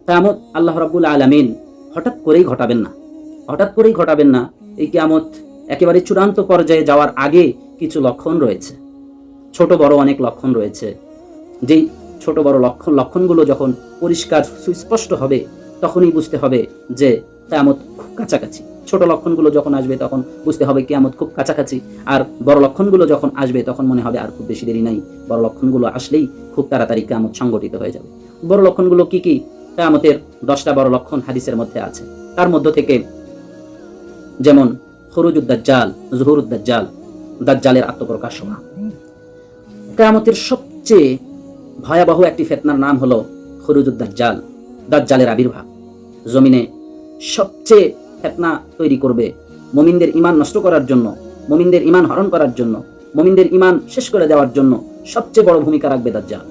কিয়ামত আল্লাহ রাব্বুল আলামিন হঠাৎ করেই ঘটাবেন না, হঠাৎ করেই ঘটাবেন না। এই কিয়ামত একেবারে চূড়ান্ত পর্যায়ে যাওয়ার আগে কিছু লক্ষণ রয়েছে, ছোট বড় অনেক লক্ষণ রয়েছে। যেই ছোট বড় লক্ষণগুলো যখন পরিষ্কার সুস্পষ্ট হবে, তখনই বুঝতে হবে যে কিয়ামত খুব কাছাকাছি। ছোট লক্ষণগুলো যখন আসবে তখন বুঝতে হবে কিয়ামত খুব কাছাকাছি, আর বড় লক্ষণগুলো যখন আসবে তখন মনে হবে আর খুব বেশি দেরি নাই, বড় লক্ষণগুলো আসলেই খুব তাড়াতাড়ি কিয়ামত সংগঠিত হয়ে যাবে। বড় লক্ষণগুলো কি কি? কিয়ামতের 10টা বড় লক্ষণ হাদিসের মধ্যে আছে। তার মধ্য থেকে যেমন খুরুজুদ দাজ্জাল, যুহুরুদ দাজ্জাল, দাজ্জালের আত্মপ্রকাশ হওয়া। কিয়ামতের সবচেয়ে ভয়াবহ একটি ফিতনার নাম হলো খুরুজুদ দাজ্জাল, দাজ্জালের আবির্ভাব। জমিনে সবচেয়ে ফিতনা তৈরি করবে, মুমিনদের ঈমান নষ্ট করার জন্য, মুমিনদের ঈমান হরণ করার জন্য, মুমিনদের ঈমান শেষ করে দেওয়ার জন্য সবচেয়ে বড় ভূমিকা রাখবে দাজ্জাল।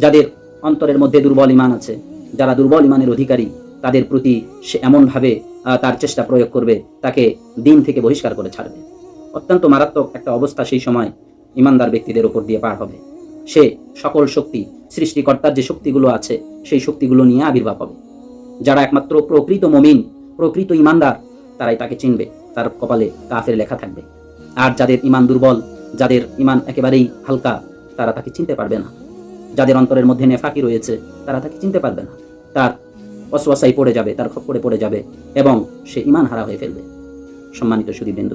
যাদের অন্তরের মধ্যে দুর্বল ঈমান আছে, যারা দুর্বল ঈমানের অধিকারী, তাদের প্রতি সে এমনভাবে তার চেষ্টা প্রয়োগ করবে, তাকে দিন থেকে বহিষ্কার করে ছাড়বে। অত্যন্ত মারাত্মক একটা অবস্থা সেই সময় ঈমানদার ব্যক্তিদের উপর দিয়ে পার হবে। সে সকল শক্তি, সৃষ্টিকর্তার যে শক্তিগুলো আছে সেই শক্তিগুলো নিয়ে আবির্ভাব হবে। যারা একমাত্র প্রকৃত মুমিন, প্রকৃত ঈমানদার, তারাই তাকে চিনবে, তার কপালে কাফের লেখা থাকবে। আর যাদের ঈমান দুর্বল, যাদের ঈমান একেবারেই হালকা, তারা তাকে চিনতে পারবে না। যাদের অন্তরের মধ্যে নেফাকি রয়েছে তারা তাকে চিনতে পারবে না, তার ওয়াসওয়াসায় পড়ে যাবে, তার খপ্পরে পড়ে যাবে এবং সে ঈমান হারা হয়ে ফেলবে। সম্মানিত সুধীবৃন্দ,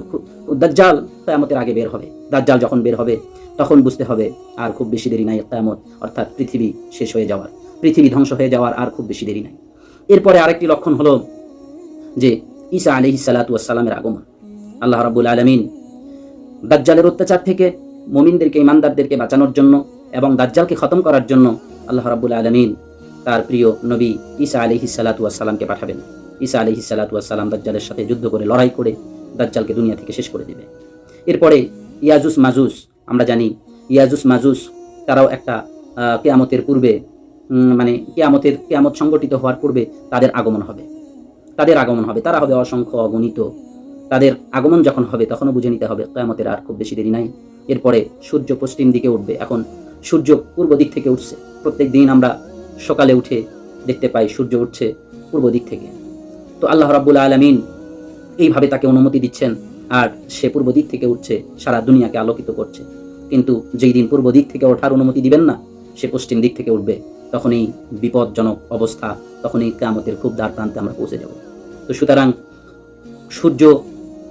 দাজ্জাল কিয়ামতের আগে বের হবে। দাজ্জাল যখন বের হবে তখন বুঝতে হবে আর খুব বেশি দেরি নাই কিয়ামত, অর্থাৎ পৃথিবী শেষ হয়ে যাওয়ার, পৃথিবী ধ্বংস হয়ে যাওয়ার আর খুব বেশি দেরি নাই। এরপরে আরেকটি লক্ষণ হলো যে ঈসা আলাইহিস সালাতু ওয়াস সালামের আগমন। আল্লাহ রাব্বুল আলামিন দাজ্জালের অত্যাচার থেকে মুমিনদেরকে, ঈমানদারদেরকে বাঁচানোর জন্য এবং দাজ্জালকে খতম করার জন্য আল্লাহ রাব্বুল আলামিন তার প্রিয় নবী ঈসা আলাইহিস সালাতু ওয়াস সালামকে পাঠাবেন। ঈসা আলাইহিস সালাতু ওয়াস সালাম দাজ্জালের সাথে যুদ্ধ করে, লড়াই করে দাজ্জালকে দুনিয়া থেকে শেষ করে দেবে। এরপরে ইয়াজুজ মাজুজ, আমরা জানি ইয়াজুজ মাজুজ তারাও একটা কিয়ামতের পূর্বে, মানে কিয়ামত সংগঠিত হওয়ার পূর্বে তাদের আগমন হবে। তাদের আগমন হবে, তারা হবে অসংখ্য, অগণিত। তাদের আগমন যখন হবে তখনও বুঝে নিতে হবে কিয়ামতের আর খুব বেশি দেরি নাই। এরপরে সূর্য পশ্চিম দিকে উঠবে। এখন সূর্য পূর্ব দিক থেকে উঠছে। প্রত্যেক দিন আমরা সকালে উঠে দেখতে পাই সূর্য উঠছে পূর্ব দিক থেকে। তো আল্লাহ রাব্বুল আলামিন এইভাবে তাকে অনুমতি দিচ্ছেন, আর সে পূর্ব দিক থেকে উঠছে, সারা দুনিয়াকে আলোকিত করছে। কিন্তু যেই দিন পূর্ব দিক থেকে ওঠার অনুমতি দিবেন না, সে পশ্চিম দিক থেকে উঠবে, তখনই বিপজ্জনক অবস্থা, তখনই কিয়ামতের খুব দ্বার প্রান্তে আমরা পৌঁছে যাব। তো সুতরাং সূর্য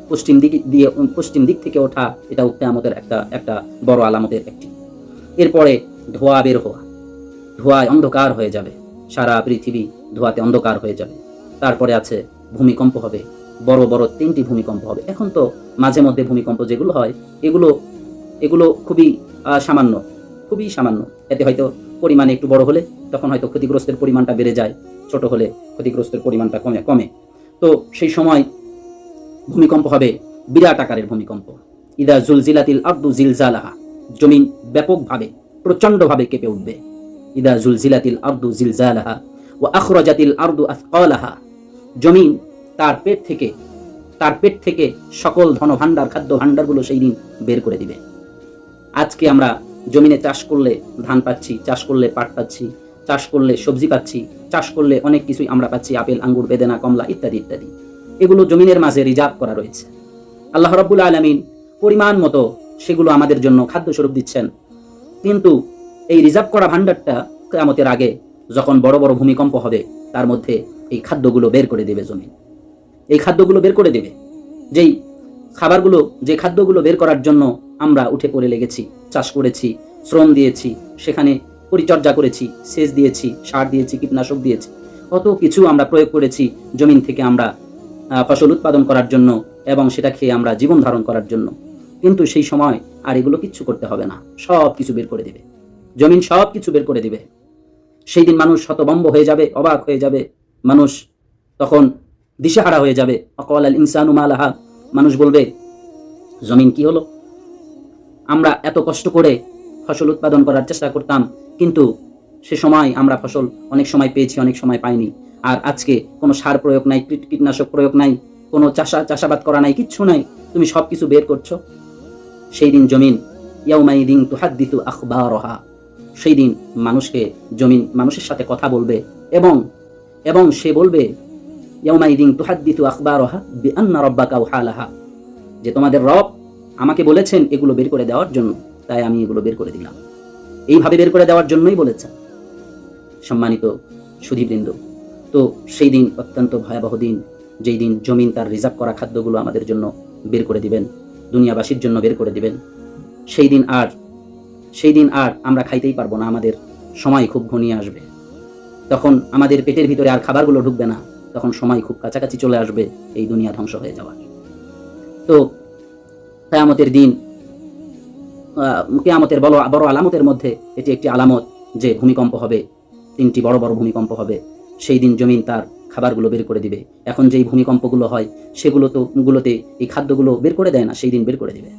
পশ্চিম দিক থেকে ওঠা, এটাও কিয়ামতের একটা বড় আলামতের একটি। এরপরে ধোঁয়া বের হওয়া, ধোঁয়ায় অন্ধকার হয়ে যাবে, সারা পৃথিবী ধোঁয়াতে অন্ধকার হয়ে যাবে। তারপরে আছে ভূমিকম্প হবে, বড় বড় 3টি ভূমিকম্প হবে। এখন তো মাঝে মধ্যে ভূমিকম্প যেগুলো হয় এগুলো খুবই সামান্য, খুবই সামান্য। এতে হয়তো পরিমাণে একটু বড় হলে তখন হয়তো ক্ষতিগ্রস্তের পরিমাণটা বেড়ে যায়, ছোট হলে ক্ষতিগ্রস্তের পরিমাণটা কমে। তো সেই সময় ভূমিকম্প হবে বিরাট আকারের ভূমিকম্প। ইদা জুলজিলাতিল আরদু জিলজালাহা, জমিন ব্যাপকভাবে, প্রচন্ডভাবে কেঁপে উঠবে। ইদা জুলজিলাতিল আরদু জিলজালাহা ওয়া আখরাজাতিল আরদু আথকালাহা, জমিন তার পেট থেকে সকল ধনভাণ্ডার, খাদ্য ভাণ্ডারগুলো সেই দিন বের করে দিবে। আজকে আমরা জমিনে চাষ করলে ধান পাচ্ছি, চাষ করলে পাট পাচ্ছি, চাষ করলে সবজি পাচ্ছি, চাষ করলে অনেক কিছুই আমরা পাচ্ছি, আপেল, আঙ্গুর, বেদেনা, কমলা ইত্যাদি ইত্যাদি। এগুলো জমিনের মাঝে রিজার্ভ করা রয়েছে। আল্লাহ রাব্বুল আলামিন পরিমাণ মতো সেগুলো আমাদের জন্য খাদ্য স্বরূপ দিচ্ছেন। কিন্তু এই রিজার্ভ করা ভাণ্ডারটা কিয়ামতের আগে যখন বড় বড় ভূমিকম্প হবে, তার মধ্যে এই খাদ্যগুলো বের করে দেবে জমিন। এই খাদ্যগুলো বের করে দেবে, যে খাদ্যগুলো বের করার জন্য আমরা উঠে পড়ে লেগেছি, চাষ করেছি, শ্রম দিয়েছি, সেখানে পরিচর্যা করেছি, সেচ দিয়েছি, সার দিয়েছি, কীটনাশক দিয়েছি, কত কিছু আমরা প্রয়োগ করেছি জমিন থেকে আমরা ফসল উৎপাদন করার জন্য এবং সেটা খেয়ে আমরা জীবন ধারণ করার জন্য। কিন্তু সেই সময় আর এগুলো কিচ্ছু করতে হবে না, সব কিছু বের করে দেবে জমিন, সব কিছু বের করে দেবে। সেই দিন মানুষ হতভম্ব হয়ে যাবে, অবাক হয়ে যাবে, মানুষ তখন দিশেহারা হয়ে যাবে। অকাল ইনসানু মা লাহা, মানুষ বলবে জমিন কি হলো? আমরা এত কষ্ট করে ফসল উৎপাদন করার চেষ্টা করতাম, কিন্তু সে সময় আমরা ফসল অনেক সময় পেয়েছি, অনেক সময় পাইনি। আর আজকে কোনো সার প্রয়োগ নাই, কীটনাশক প্রয়োগ নাই, কোনো চাষাবাদ করা নাই, কিচ্ছু নাই, তুমি সব কিছু বের করছো। সেই দিন জমিন ইয়াউমাইদিন তুহাদ্দিসু আখবারহা, সেই দিন জমিন মানুষের সাথে কথা বলবে এবং এবং সে বলবে ইয়াউমাইদিন তুহাদ্দিসু আখবারহা বিআন্না রাব্বাকা আওহালাহা, যে তোমাদের রব আমাকে বলেছেন এগুলো বের করে দেওয়ার জন্য, তাই আমি এগুলো বের করে দিলাম। এইভাবে বের করে দেওয়ার জন্যই বলেছেন। সম্মানিত সুধীবৃন্দ, তো সেই দিন অত্যন্ত ভয়াবহ দিন, যেই দিন জমিন তার রিজার্ভ করা খাদ্যগুলো আমাদের জন্য বের করে দিবেন, দুনিয়াবাসীর জন্য বের করে দিবেন। সেই দিন আর আমরা খাইতেই পারবো না, আমাদের সময় খুব ঘনিয়ে আসবে। তখন আমাদের পেটের ভিতরে আর খাবারগুলো ঢুকবে না, তখন সময় খুব কাছাকাছি চলে আসবে এই দুনিয়া ধ্বংস হয়ে যাওয়ার। তো কিয়ামতের দিন, কিয়ামতের বড় আলামতের মধ্যে এটি একটি আলামত যে ভূমিকম্প হবে, 3টি বড় বড় ভূমিকম্প হবে। সেই দিন জমিন তার খাবারগুলো বের করে দিবে। এখন যেই ভূমিকম্পগুলো হয় সেগুলোতে এই খাদ্যগুলো বের করে দেয় না, সেই দিন বের করে দিবে।